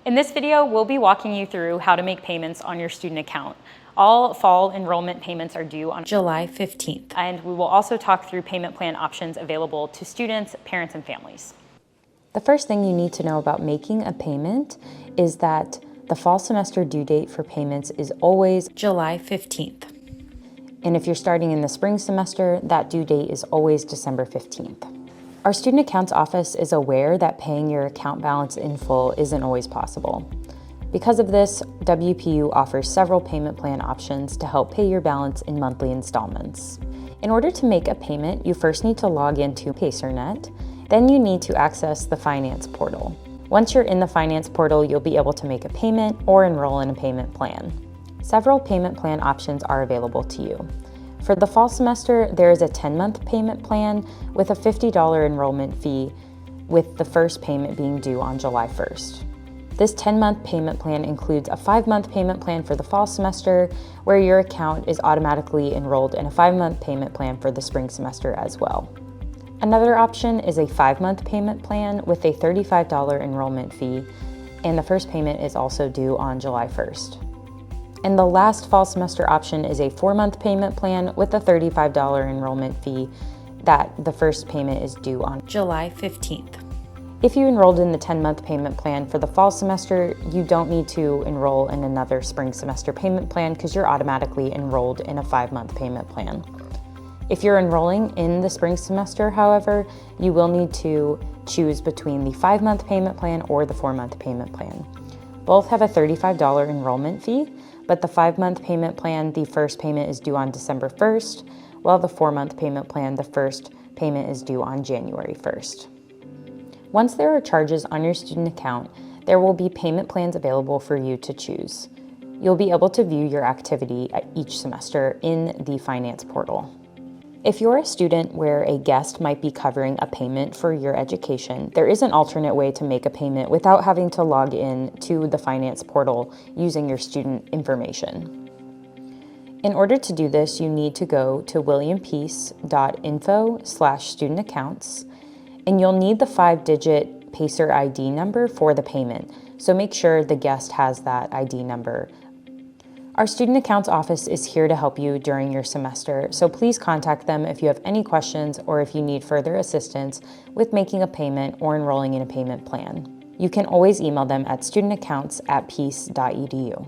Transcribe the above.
In this video, we'll be walking you through how to make payments on your student account. All fall enrollment payments are due on July 15th, and we will also talk through payment plan options available to students, parents, and families. The first thing you need to know about making a payment is that the fall semester due date for payments is always July 15th. And if you're starting in the spring semester, that due date is always December 15th. Our Student Accounts Office is aware that paying your account balance in full isn't always possible. Because of this, WPU offers several payment plan options to help pay your balance in monthly installments. In order to make a payment, you first need to log into PacerNet. Then you need to access the finance portal. Once you're in the finance portal, you'll be able to make a payment or enroll in a payment plan. Several payment plan options are available to you. For the fall semester, there is a 10-month payment plan with a $50 enrollment fee, with the first payment being due on July 1st. This 10-month payment plan includes a 5-month payment plan for the fall semester, where your account is automatically enrolled in a 5-month payment plan for the spring semester as well. Another option is a 5-month payment plan with a $35 enrollment fee, and the first payment is also due on July 1st. And the last fall semester option is a 4-month payment plan with a $35 enrollment fee that the first payment is due on July 15th. If you enrolled in the 10-month payment plan for the fall semester, you don't need to enroll in another spring semester payment plan because you're automatically enrolled in a 5-month payment plan. If you're enrolling in the spring semester, however, you will need to choose between the 5-month payment plan or the 4-month payment plan. Both have a $35 enrollment fee, but the 5-month payment plan, the first payment is due on December 1st, while the 4-month payment plan, the first payment is due on January 1st. Once there are charges on your student account, there will be payment plans available for you to choose. You'll be able to view your activity at each semester in the finance portal. If you're a student where a guest might be covering a payment for your education, there is an alternate way to make a payment without having to log in to the finance portal using your student information. In order to do this, you need to go to williampeace.info/studentaccounts, and you'll need the 5-digit Pacer ID number for the payment, so make sure the guest has that ID number. Our Student Accounts Office is here to help you during your semester, so please contact them if you have any questions or if you need further assistance with making a payment or enrolling in a payment plan. You can always email them at studentaccounts@peace.edu.